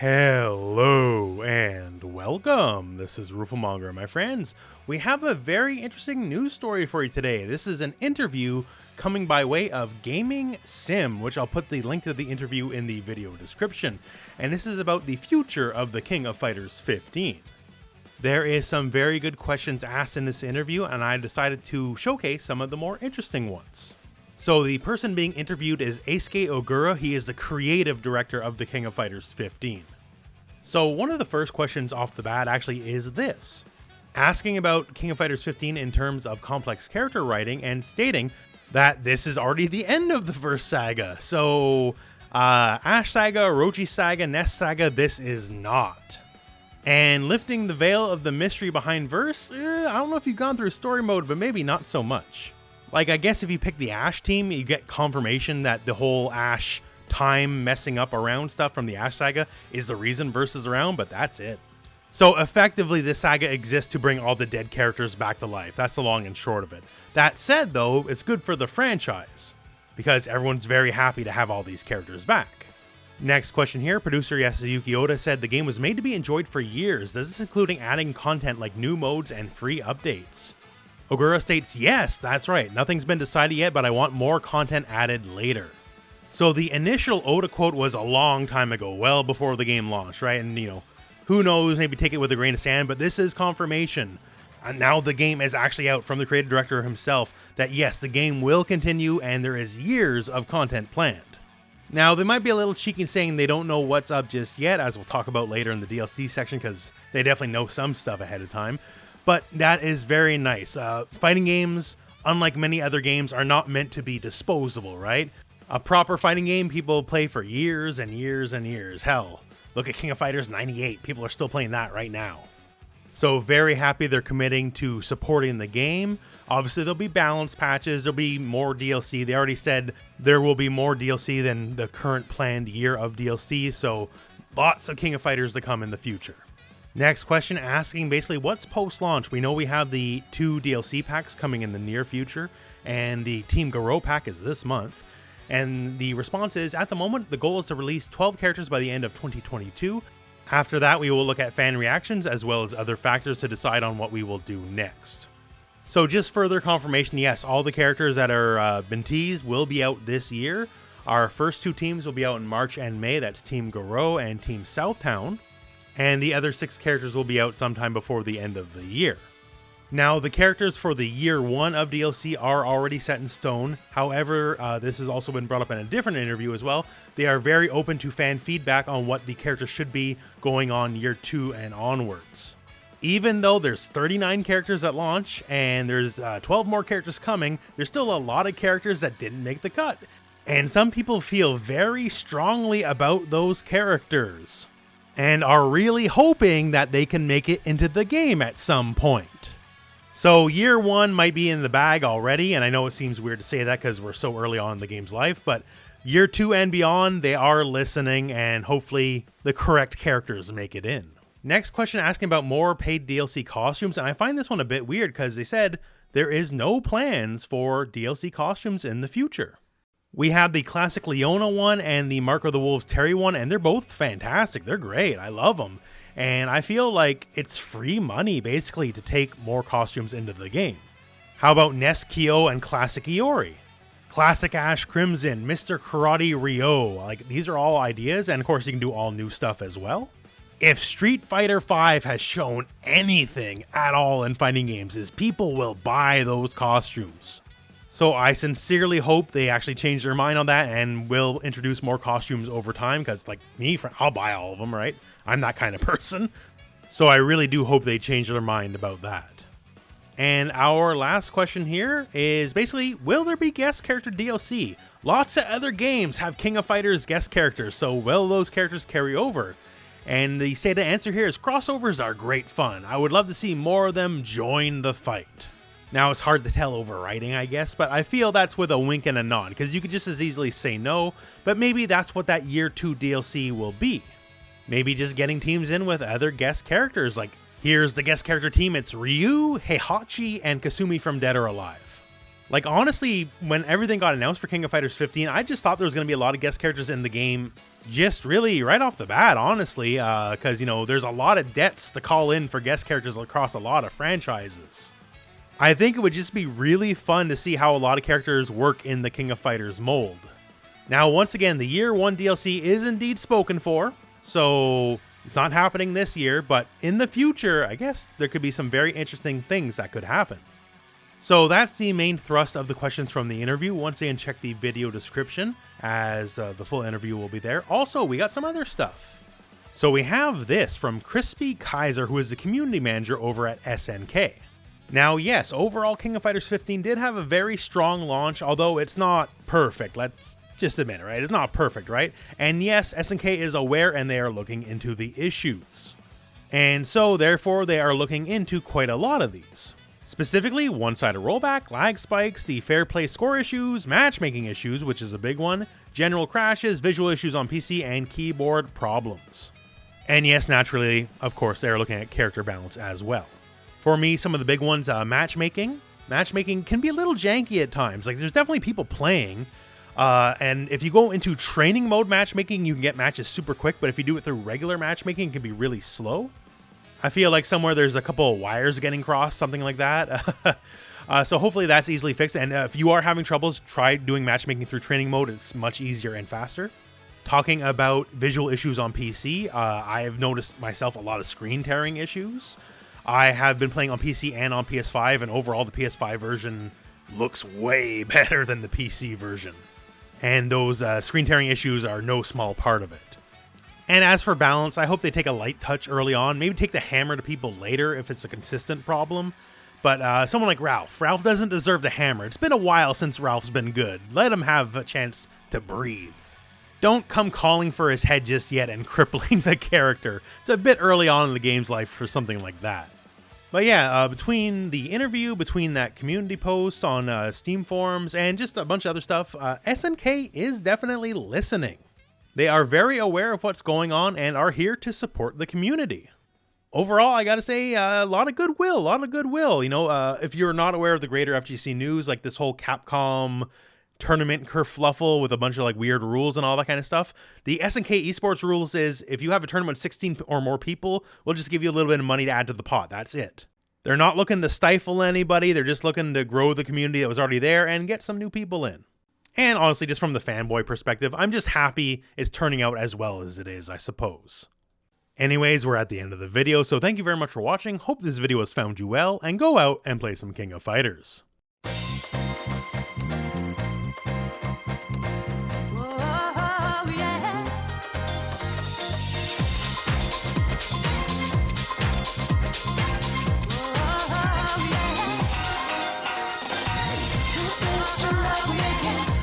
Hello and welcome. This is Rooflemonger, my friends. We have a very interesting news story for you today. This is an interview coming by way of Gaming Sim, which I'll put the link to the interview in the video description. And this is about the future of the King of Fighters 15. There is some very good questions asked in this interview, and I decided to showcase some of the more interesting ones. So the person being interviewed is Eisuke Ogura. He is the creative director of the King of Fighters 15. So one of the first questions off the bat actually is this, asking about King of Fighters 15 in terms of complex character writing and stating that this is already the end of the first saga. So Ash Saga, Orochi Saga, Nest Saga, this is not. And lifting the veil of the mystery behind verse, I don't know if you've gone through story mode, but maybe not so much. Like, I guess if you pick the Ash team, you get confirmation that the whole Ash time messing up around stuff from the Ash Saga is the reason Verse is around, but that's it. So effectively, this saga exists to bring all the dead characters back to life. That's the long and short of it. That said, though, it's good for the franchise, because everyone's very happy to have all these characters back. Next question here, producer Eisuke Ogura said the game was made to be enjoyed for years. Does this including adding content like new modes and free updates? Ogura states, yes, that's right. Nothing's been decided yet, but I want more content added later. So the initial Oda quote was a long time ago, well before the game launched, right? And, who knows, maybe take it with a grain of sand, but this is confirmation. And now the game is actually out from the creative director himself that, yes, the game will continue and there is years of content planned. Now, they might be a little cheeky saying they don't know what's up just yet, as we'll talk about later in the DLC section, because they definitely know some stuff ahead of time. But that is very nice. Fighting games, unlike many other games, are not meant to be disposable, right? A proper fighting game people play for years and years and years. Hell, look at King of Fighters 98. People are still playing that right now. So very happy they're committing to supporting the game. Obviously, there'll be balance patches. There'll be more DLC. They already said there will be more DLC than the current planned year of DLC. So lots of King of Fighters to come in the future. Next question asking basically what's post-launch. We know we have the 2 DLC packs coming in the near future, and the Team Garo pack is this month. And the response is, at the moment, the goal is to release 12 characters by the end of 2022. After that, we will look at fan reactions as well as other factors to decide on what we will do next. So just further confirmation, yes, all the characters that are been teased will be out this year. Our first 2 teams will be out in March and May. That's Team Garo and Team Southtown. And the other 6 characters will be out sometime before the end of the year. Now, the characters for the year 1 of DLC are already set in stone. However, this has also been brought up in a different interview as well. They are very open to fan feedback on what the characters should be going on year 2 and onwards. Even though there's 39 characters at launch and there's 12 more characters coming, there's still a lot of characters that didn't make the cut. And some people feel very strongly about those characters and are really hoping that they can make it into the game at some point. So year 1 might be in the bag already, and I know it seems weird to say that because we're so early on in the game's life, but year 2 and beyond, they are listening, and hopefully the correct characters make it in. Next question asking about more paid DLC costumes, and I find this one a bit weird because they said there is no plans for DLC costumes in the future. We have the classic Leona one and the Mark of the Wolves Terry one, and they're both fantastic. They're great. I love them. And I feel like it's free money, basically, to take more costumes into the game. How about Nest Kyo and Classic Iori? Classic Ash Crimson, Mr. Karate Ryo. Like, these are all ideas, and of course you can do all new stuff as well. If Street Fighter V has shown anything at all in fighting games, is people will buy those costumes. So I sincerely hope they actually change their mind on that and will introduce more costumes over time, because like me, I'll buy all of them, right? I'm that kind of person. So I really do hope they change their mind about that. And our last question here is basically, will there be guest character DLC? Lots of other games have King of Fighters guest characters, so will those characters carry over? And they say the answer here is crossovers are great fun. I would love to see more of them join the fight. Now, it's hard to tell over writing, I guess, but I feel that's with a wink and a nod, because you could just as easily say no, but maybe that's what that year 2 DLC will be. Maybe just getting teams in with other guest characters, like here's the guest character team, it's Ryu, Heihachi, and Kasumi from Dead or Alive. Like, honestly, when everything got announced for King of Fighters 15, I just thought there was going to be a lot of guest characters in the game just really right off the bat, honestly, because, you know, there's a lot of debts to call in for guest characters across a lot of franchises. I think it would just be really fun to see how a lot of characters work in the King of Fighters mold. Now, once again, the Year 1 DLC is indeed spoken for, so it's not happening this year, but in the future, I guess there could be some very interesting things that could happen. So that's the main thrust of the questions from the interview. Once again, check the video description as the full interview will be there. Also, we got some other stuff. So we have this from Crispy Kaiser, who is the community manager over at SNK. Now, yes, overall King of Fighters 15 did have a very strong launch, although it's not perfect. Let's just admit it, right? It's not perfect, right? And yes, SNK is aware and they are looking into the issues. And so, therefore, they are looking into quite a lot of these. Specifically, one-sided rollback, lag spikes, the fair play score issues, matchmaking issues, which is a big one, general crashes, visual issues on PC, and keyboard problems. And yes, naturally, of course, they are looking at character balance as well. For me, some of the big ones, matchmaking. Matchmaking can be a little janky at times. Like, there's definitely people playing, and if you go into training mode matchmaking, you can get matches super quick, but if you do it through regular matchmaking, it can be really slow. I feel like somewhere there's a couple of wires getting crossed, something like that. So hopefully that's easily fixed. And if you are having troubles, try doing matchmaking through training mode. It's much easier and faster. Talking about visual issues on PC, I have noticed myself a lot of screen tearing issues. I have been playing on PC and on PS5, and overall the PS5 version looks way better than the PC version. And those screen tearing issues are no small part of it. And as for balance, I hope they take a light touch early on, maybe take the hammer to people later if it's a consistent problem. But someone like Ralph doesn't deserve the hammer. It's been a while since Ralph's been good. Let him have a chance to breathe. Don't come calling for his head just yet and crippling the character. It's a bit early on in the game's life for something like that. But yeah, between the interview, between that community post on Steam forums, and just a bunch of other stuff, SNK is definitely listening. They are very aware of what's going on and are here to support the community. Overall, I gotta say, a lot of goodwill, You know, if you're not aware of the greater FGC news, like this whole Capcom tournament kerfluffle with a bunch of like weird rules and all that kind of stuff, the SNK esports rules is if you have a tournament with 16 or more people, we'll just give you a little bit of money to add to the pot. That's it. They're not looking to stifle anybody. They're just looking to grow the community that was already there and get some new people in. And honestly, just from the fanboy perspective, I'm just happy it's turning out as well as it is, I suppose. Anyways, we're at the end of the video, so thank you very much for watching. Hope this video has found you well, and go out and play some King of Fighters.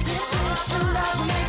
This is the love we make.